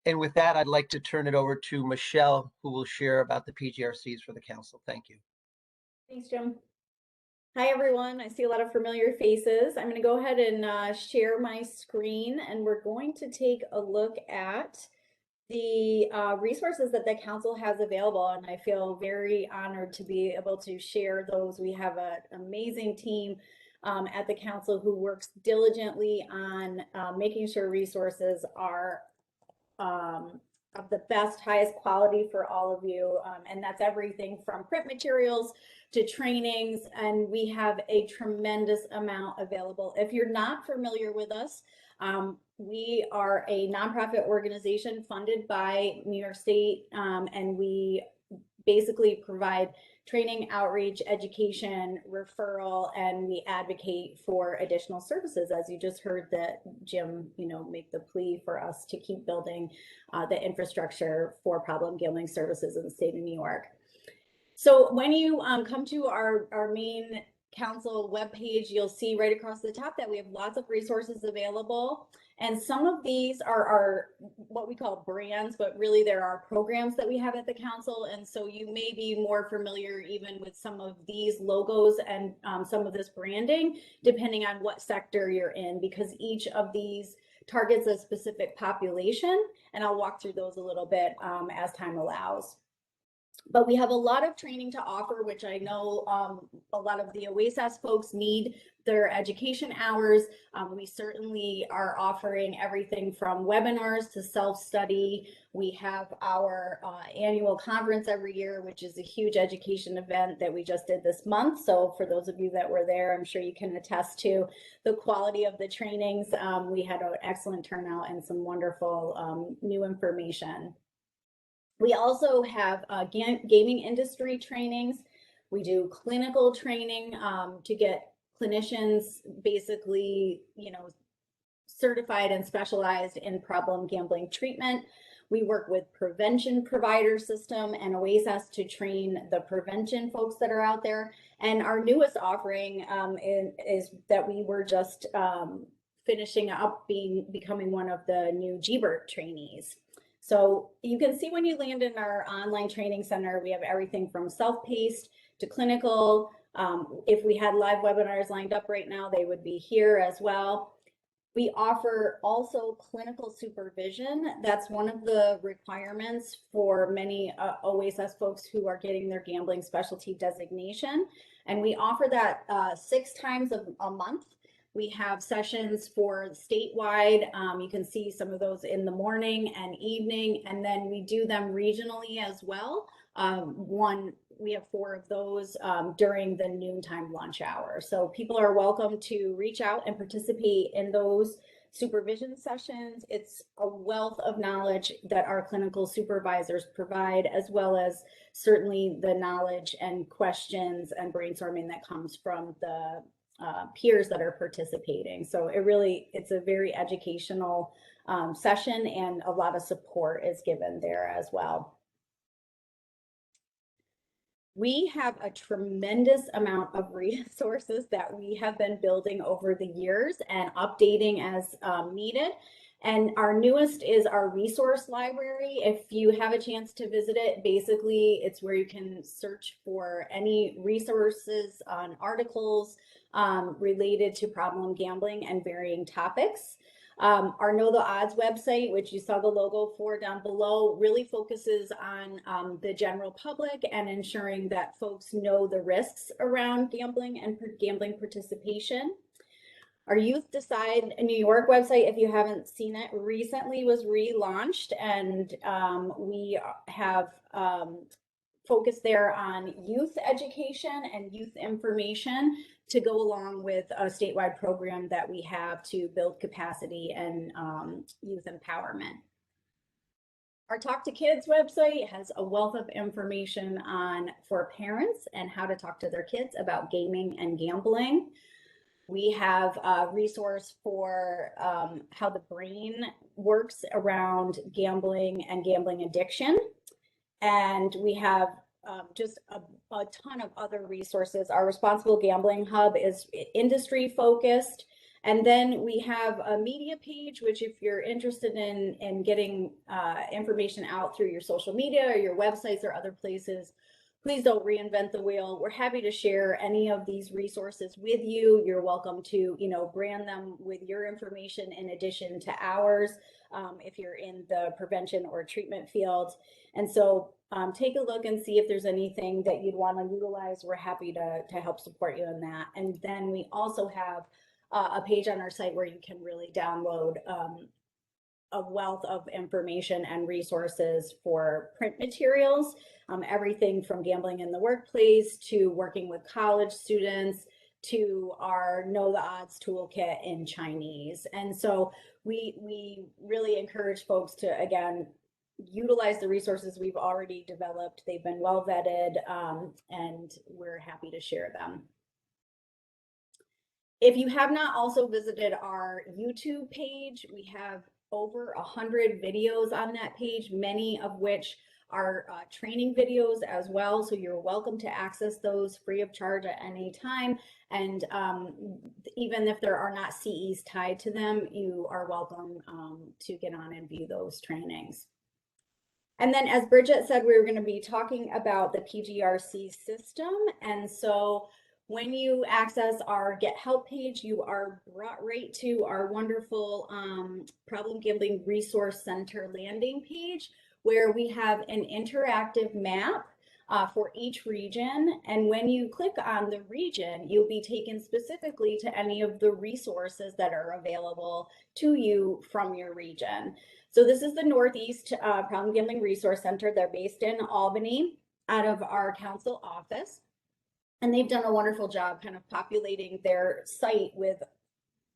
And with that, I'd like to turn it over to Michelle, who will share about the PGRCs for the council. Thank you. Thanks, Jim. Hi, everyone. I see a lot of familiar faces. I'm going to go ahead and share my screen, and we're going to take a look at the resources that the council has available, and I feel very honored to be able to share those. We have an amazing team at the council who works diligently on making sure resources are of the best, highest quality for all of you. And that's everything from print materials to trainings, and we have a tremendous amount available. If you're not familiar with us, we are a nonprofit organization funded by New York State, and we basically provide training, outreach, education, referral, and we advocate for additional services. As you just heard that Jim, make the plea for us to keep building the infrastructure for problem gambling services in the state of New York. So when you come to our main council webpage, you'll see right across the top that we have lots of resources available. And some of these are what we call brands, but really there are programs that we have at the council. And so you may be more familiar even with some of these logos and some of this branding, depending on what sector you're in, because each of these targets a specific population. And I'll walk through those a little bit as time allows. But we have a lot of training to offer, which I know a lot of the Oasis folks need their education hours. We certainly are offering everything from webinars to self-study. We have our annual conference every year, which is a huge education event that we just did this month. So for those of you that were there, I'm sure you can attest to the quality of the trainings. We had an excellent turnout and some wonderful new information. We also have gaming industry trainings. We do clinical training to get clinicians basically, certified and specialized in problem gambling treatment. We work with prevention provider system and Oasis to train the prevention folks that are out there. And our newest offering is that we were just finishing up becoming one of the new GBERT trainees. So you can see when you land in our online training center, we have everything from self-paced to clinical. If we had live webinars lined up right now, they would be here as well. We offer also clinical supervision. That's one of the requirements for many Oasis folks who are getting their gambling specialty designation. And we offer that 6 times a month. We have sessions for statewide. You can see some of those in the morning and evening, and then we do them regionally as well. We have 4 of those during the noontime lunch hour. So people are welcome to reach out and participate in those supervision sessions. It's a wealth of knowledge that our clinical supervisors provide, as well as certainly the knowledge and questions and brainstorming that comes from the peers that are participating. So it's a very educational session, and a lot of support is given there as well. We have a tremendous amount of resources that we have been building over the years and updating as needed. And our newest is our resource library. If you have a chance to visit it, basically it's where you can search for any resources on articles related to problem gambling and varying topics. Our Know the Odds website, which you saw the logo for down below, really focuses on the general public and ensuring that folks know the risks around gambling and gambling participation. Our Youth Decide New York website, if you haven't seen it, recently was relaunched, and we have focused there on youth education and youth information to go along with a statewide program that we have to build capacity and youth empowerment. Our Talk to Kids website has a wealth of information for parents and how to talk to their kids about gaming and gambling. We have a resource for how the brain works around gambling and gambling addiction. And we have just a ton of other resources. Our Responsible Gambling Hub is industry focused. And then we have a media page, which if you're interested in getting information out through your social media or your websites or other places, please don't reinvent the wheel. We're happy to share any of these resources with you. You're welcome to, brand them with your information in addition to ours, if you're in the prevention or treatment field. And so take a look and see if there's anything that you'd want to utilize. We're happy to help support you in that. And then we also have a page on our site where you can really download a wealth of information and resources for print materials, everything from gambling in the workplace to working with college students to our Know the Odds toolkit in Chinese. And so we really encourage folks to, again, utilize the resources we've already developed. They've been well vetted, and we're happy to share them. If you have not also visited our YouTube page, we have over 100 videos on that page, many of which are training videos as well. So you're welcome to access those free of charge at any time. And even if there are not CEs tied to them, you are welcome to get on and view those trainings. And then, as Bridget said, we were going to be talking about the PGRC system. And so when you access our Get Help page, you are brought right to our wonderful Problem Gambling Resource Center landing page, where we have an interactive map for each region. And when you click on the region, you'll be taken specifically to any of the resources that are available to you from your region. So this is the Northeast Problem Gambling Resource Center. They're based in Albany out of our council office. And they've done a wonderful job kind of populating their site with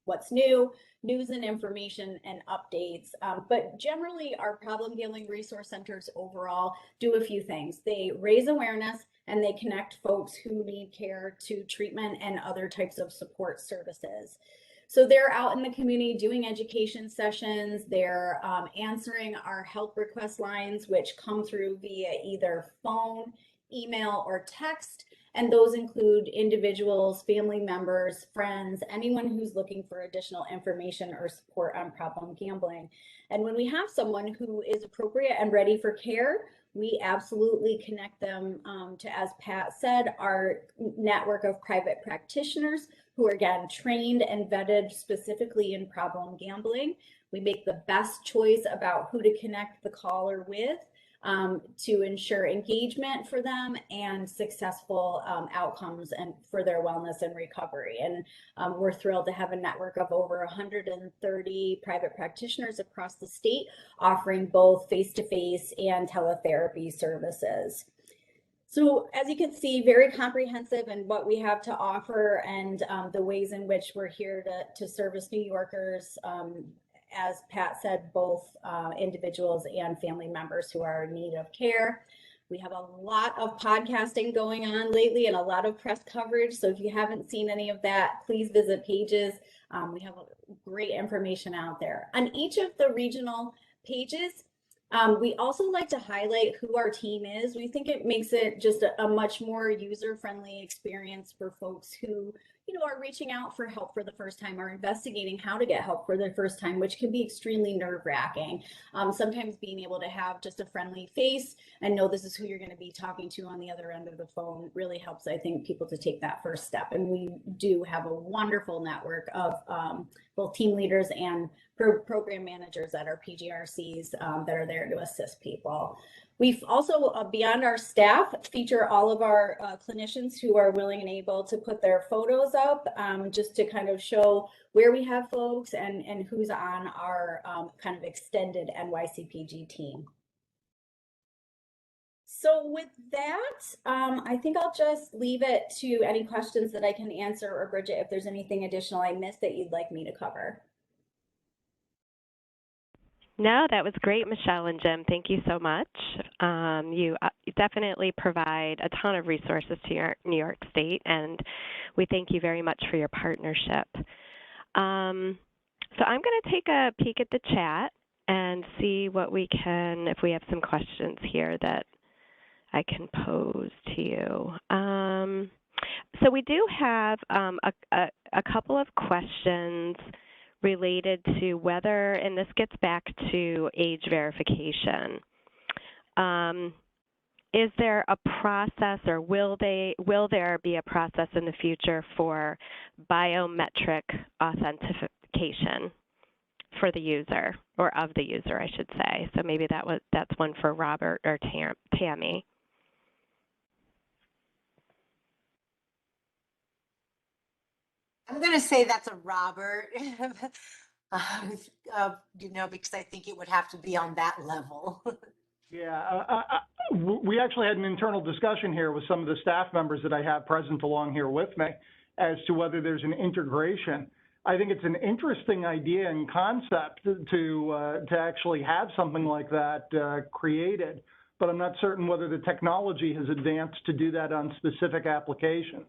what's new, news and information and updates. But generally, our problem gambling resource centers overall do a few things. They raise awareness and they connect folks who need care to treatment and other types of support services. So they're out in the community doing education sessions. They're answering our help request lines, which come through via either phone, email, or text. And those include individuals, family members, friends, anyone who's looking for additional information or support on problem gambling. And when we have someone who is appropriate and ready for care, we absolutely connect them to, as Pat said, our network of private practitioners who are, again, trained and vetted specifically in problem gambling. We make the best choice about who to connect the caller with to ensure engagement for them and successful outcomes and for their wellness and recovery. And we're thrilled to have a network of over 130 private practitioners across the state offering both face-to-face and teletherapy services. So as you can see, very comprehensive in what we have to offer and the ways in which we're here to service New Yorkers, as Pat said, both individuals and family members who are in need of care. We have a lot of podcasting going on lately and a lot of press coverage. So if you haven't seen any of that, please visit pages. We have great information out there. On each of the regional pages, we also like to highlight who our team is. We think it makes it just a much more user-friendly experience for folks who are reaching out for help for the first time or investigating how to get help for the first time, which can be extremely nerve-wracking. Sometimes being able to have just a friendly face and know this is who you're going to be talking to on the other end of the phone really helps, I think, people to take that first step. And we do have a wonderful network of both team leaders and program managers at our PGRCs that are there to assist people. We've also, beyond our staff, feature all of our clinicians who are willing and able to put their photos up just to kind of show where we have folks and who's on our kind of extended NYCPG team. So with that, I think I'll just leave it to any questions that I can answer, or Bridget, if there's anything additional I missed that you'd like me to cover. No, that was great, Michelle and Jim. Thank you so much. You definitely provide a ton of resources to New York State, and we thank you very much for your partnership. So I'm going to take a peek at the chat and see what we can, if we have some questions here that I can pose to you. So we do have a couple of questions related to whether, and this gets back to age verification. is there a process, or will there be a process in the future for biometric authentication for the user, or of the user, I should say? So maybe that's one for Robert or Tammy. I'm going to say that's a Robert, because I think it would have to be on that level. Yeah, we actually had an internal discussion here with some of the staff members that I have present along here with me as to whether there's an integration. I think it's an interesting idea and concept to actually have something like that created, but I'm not certain whether the technology has advanced to do that on specific applications.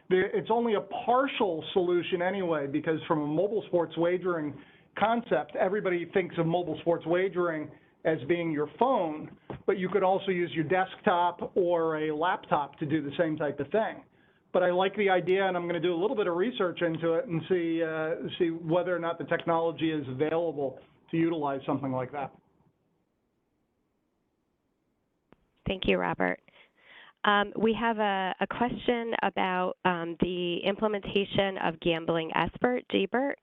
It's only a partial solution anyway, because from a mobile sports wagering concept, everybody thinks of mobile sports wagering as being your phone, but you could also use your desktop or a laptop to do the same type of thing. But I like the idea, and I'm going to do a little bit of research into it and see whether or not the technology is available to utilize something like that. Thank you, Robert. We have a question about the implementation of gambling expert, GBERT.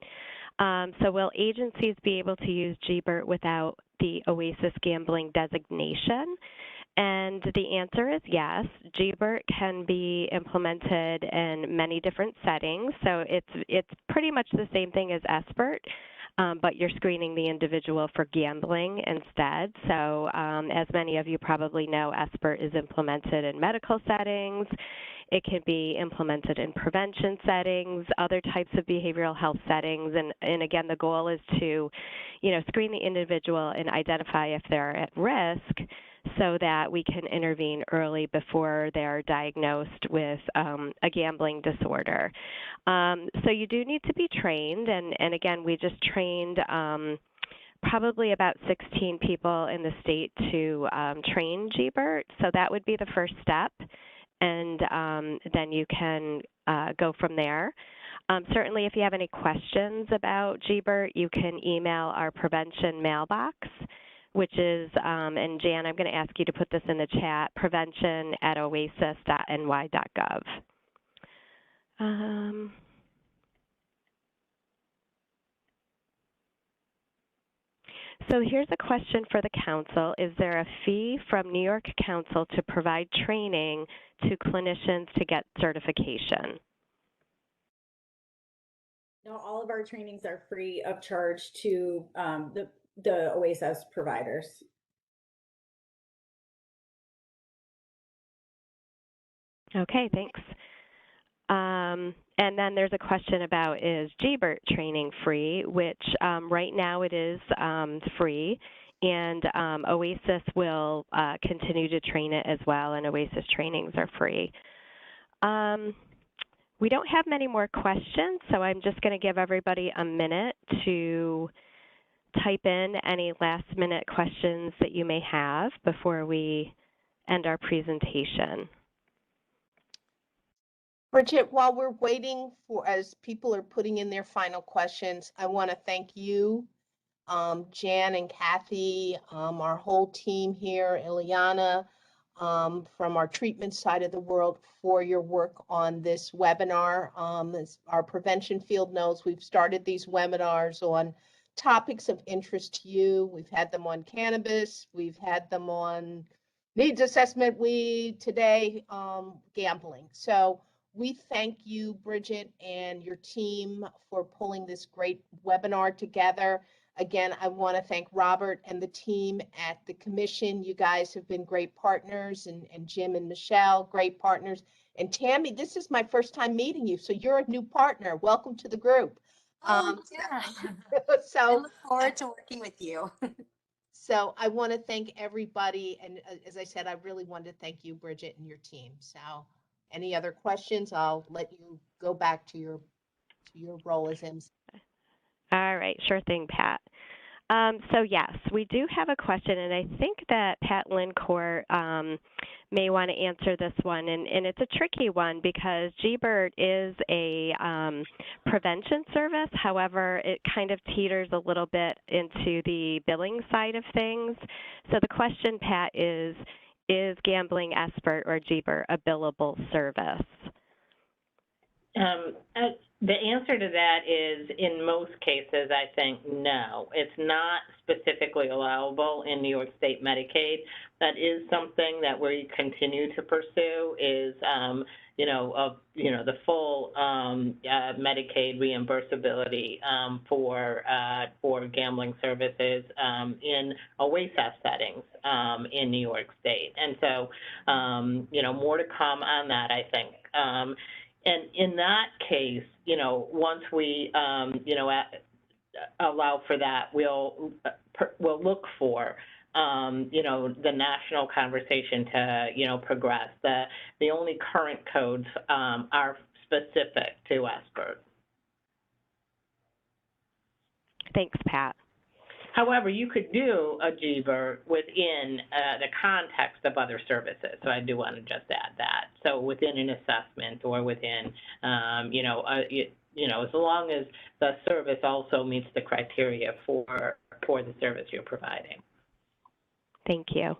So will agencies be able to use GBERT without the Oasis gambling designation? And the answer is yes. GBERT can be implemented in many different settings. So it's pretty much the same thing as expert, but you're screening the individual for gambling instead. So as many of you probably know, expert is implemented in medical settings. It can be implemented in prevention settings, other types of behavioral health settings, and again, the goal is to, screen the individual and identify if they're at risk, so that we can intervene early before they're diagnosed with a gambling disorder. So you do need to be trained, and again, we just trained probably about 16 people in the state to train GBERT, so that would be the first step, and then you can go from there. Certainly, if you have any questions about GBERT, you can email our prevention mailbox, which is, and Jan, I'm going to ask you to put this in the chat, prevention@oasis.ny.gov. So here's a question for the council. Is there a fee from New York Council to provide training to clinicians to get certification? No, all of our trainings are free of charge to the Oasis providers. Okay, thanks. And then there's a question about, is GBERT training free, which right now it is free, and Oasis will continue to train it as well, and Oasis trainings are free. We don't have many more questions, so I'm just going to give everybody a minute to type in any last-minute questions that you may have before we end our presentation. Bridget, while we're waiting as people are putting in their final questions, I want to thank you, Jan and Kathy, our whole team here, Ileana, from our treatment side of the world, for your work on this webinar. As our prevention field knows, we've started these webinars on topics of interest to you. We've had them on cannabis. We've had them on needs assessment. Today, gambling. So we thank you, Bridget, and your team for pulling this great webinar together. Again, I want to thank Robert and the team at the commission. You guys have been great partners, and Jim and Michelle, great partners. And Tammy, this is my first time meeting you, so you're a new partner. Welcome to the group. Yeah. So I look forward to working with you. So I want to thank everybody. And as I said, I really wanted to thank you, Bridget, and your team. So any other questions, I'll let you go back to your role as MC. All right, sure thing, Pat. So yes, we do have a question, and I think that Pat Lincourt may want to answer this one, and it's a tricky one because GBERT is a prevention service. However, it kind of teeters a little bit into the billing side of things. So the question, Pat, is is Gambling Expert or GBER a billable service? The answer to that is, in most cases, I think no. It's not specifically allowable in New York State Medicaid. That is something that we continue to pursue is, the full Medicaid reimbursability for gambling services in Oasis settings in New York State. And so, more to come on that, I think. And in that case, once we, allow for that, we'll look for, the national conversation to, progress. The only current codes are specific to expert. Thanks, Pat. However, you could do a GBER within the context of other services. So I do want to just add that. So within an assessment or within, as long as the service also meets the criteria for the service you're providing. Thank you.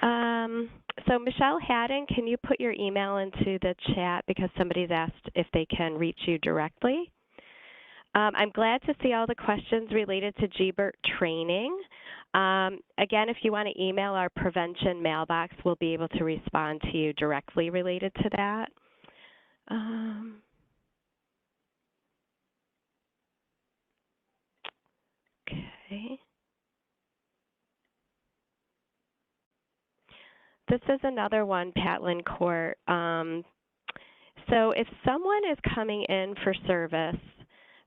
So Michelle Haddon, can you put your email into the chat because somebody's asked if they can reach you directly? I'm glad to see all the questions related to GBER training. Again, if you want to email our prevention mailbox, we'll be able to respond to you directly related to that. Okay. This is another one, Pat Lynn Court. So if someone is coming in for service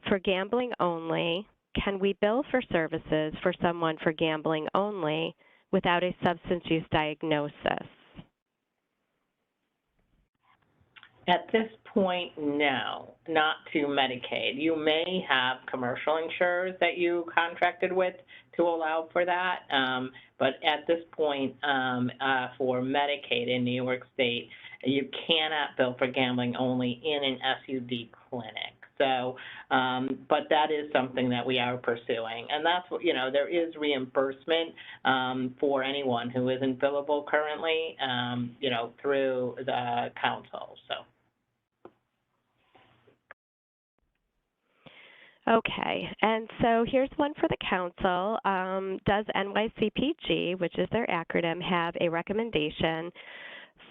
for gambling only, can we bill for services for someone for gambling only without a substance use diagnosis? At this point, no, not to Medicaid. You may have commercial insurers that you contracted with to allow for that, but at this point, for Medicaid in New York State, you cannot bill for gambling only in an SUD clinic. So, but that is something that we are pursuing. And that's what, there is reimbursement for anyone who isn't billable currently, through the council, so. Okay, and so here's one for the council. Does NYCPG, which is their acronym, have a recommendation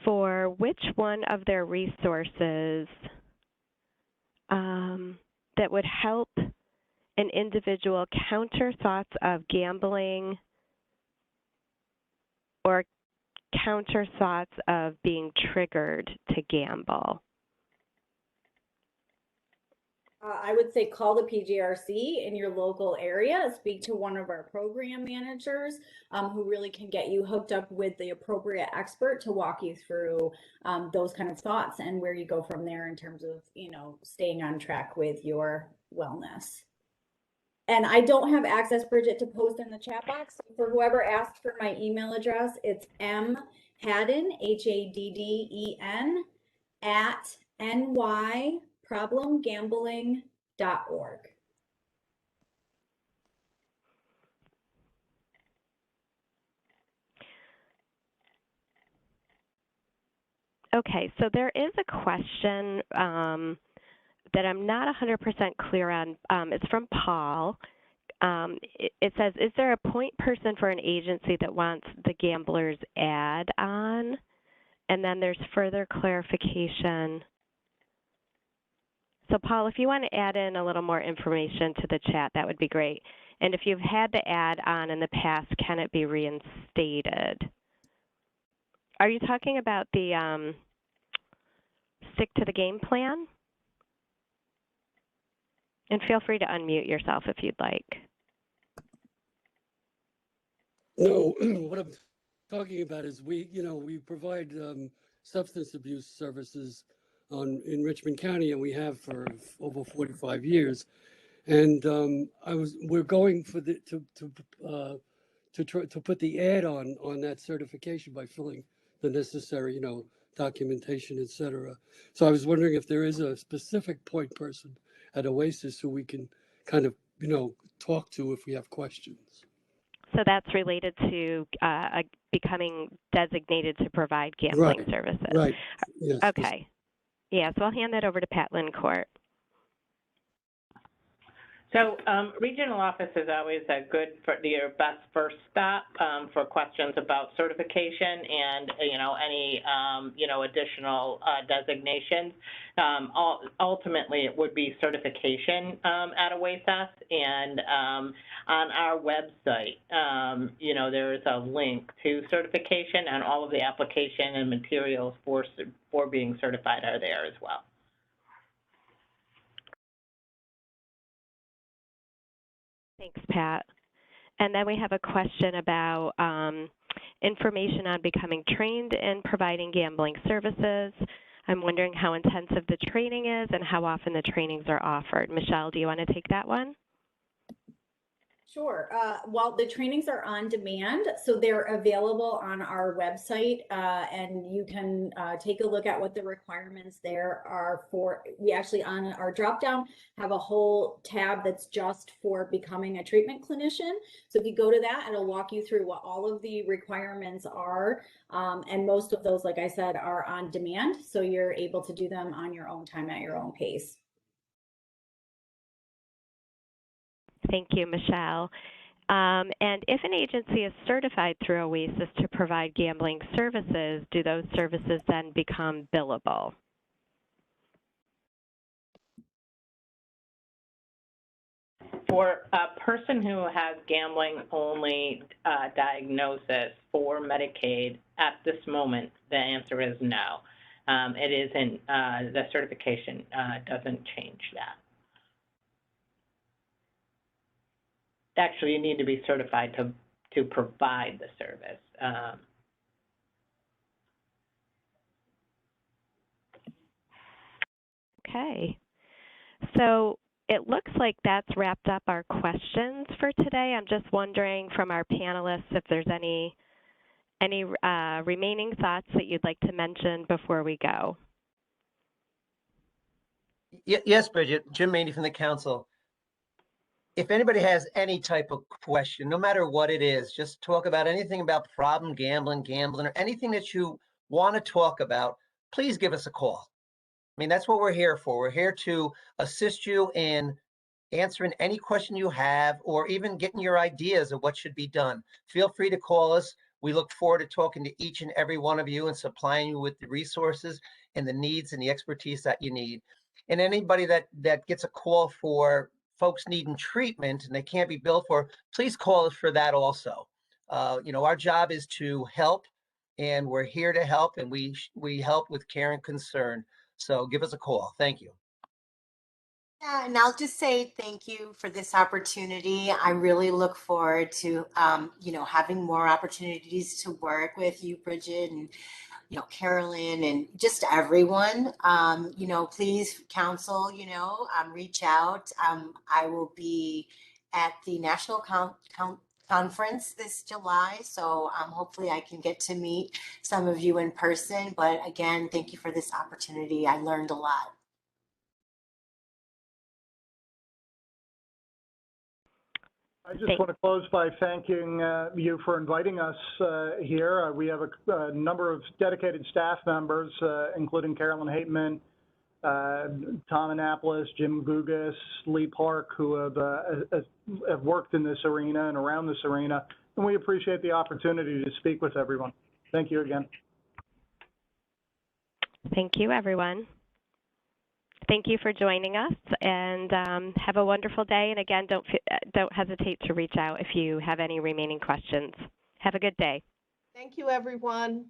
for which one of their resources that would help an individual counter thoughts of gambling or counter thoughts of being triggered to gamble? I would say call the PGRC in your local area, speak to one of our program managers who really can get you hooked up with the appropriate expert to walk you through those kind of thoughts and where you go from there in terms of, staying on track with your wellness. And I don't have access, Bridget, to post in the chat box. For whoever asked for my email address, it's mhadden, HADDEN, @nymproblemgambling.org. Okay, so there is a question that I'm not 100% clear on. It's from Paul. It says, is there a point person for an agency that wants the gambler's ad on? And then there's further clarification. So Paul, if you want to add in a little more information to the chat, that would be great. And if you've had the ad on in the past, can it be reinstated? Are you talking about the stick to the game plan? And feel free to unmute yourself if you'd like. No, what I'm talking about is we provide substance abuse services in Richmond County, and we have for over 45 years. And we're going for to put the ad on that certification by filling the necessary, documentation, et cetera. So I was wondering if there is a specific point person at Oasis who we can kind of, talk to if we have questions. So that's related to becoming designated to provide gambling services. Right. Yes. Okay. Yeah, so I'll hand that over to Pat Lincourt. So regional office is always a good, your best first stop for questions about certification and, any, additional designations. Ultimately, it would be certification at Oasis, and on our website, there is a link to certification, and all of the application and materials for being certified are there as well. Thanks, Pat. And then we have a question about information on becoming trained in providing gambling services. I'm wondering how intensive the training is and how often the trainings are offered. Michelle, do you want to take that one? Sure. Well, the trainings are on demand, so they're available on our website, and you can take a look at what the requirements there are for. We actually, on our drop-down, have a whole tab that's just for becoming a treatment clinician. So if you go to that, it'll walk you through what all of the requirements are, and most of those, like I said, are on demand, so you're able to do them on your own time at your own pace. Thank you, Michelle. And if an agency is certified through Oasis to provide gambling services, do those services then become billable? For a person who has gambling-only diagnosis for Medicaid, at this moment, the answer is no. It isn't, the certification doesn't change that. Actually, you need to be certified to provide the service. Okay. So it looks like that's wrapped up our questions for today. I'm just wondering from our panelists if there's any remaining thoughts that you'd like to mention before we go. Yes, Bridget. Jim Maney from the council. If anybody has any type of question, no matter what it is, just talk about anything about problem gambling, or anything that you want to talk about, please give us a call. I mean, that's what we're here for. We're here to assist you in answering any question you have, or even getting your ideas of what should be done. Feel free to call us. We look forward to talking to each and every one of you and supplying you with the resources and the needs and the expertise that you need. And anybody that gets a call for folks needing treatment and they can't be billed for, please call us for that also. Our job is to help, and we're here to help, and we help with care and concern. So give us a call. Thank you. Yeah, and I'll just say thank you for this opportunity. I really look forward to, having more opportunities to work with you, Bridget, and Carolyn, and just everyone. Please, council, reach out. I will be at the National Conference this July, so hopefully I can get to meet some of you in person. But again, thank you for this opportunity. I learned a lot. I just want to close by thanking you for inviting us here. We have a number of dedicated staff members, including Carolyn Hateman, Tom Annapolis, Jim Gugas, Lee Park, who have worked in this arena and around this arena, and we appreciate the opportunity to speak with everyone. Thank you again. Thank you, everyone. Thank you for joining us, and have a wonderful day. And again, don't hesitate to reach out if you have any remaining questions. Have a good day. Thank you, everyone.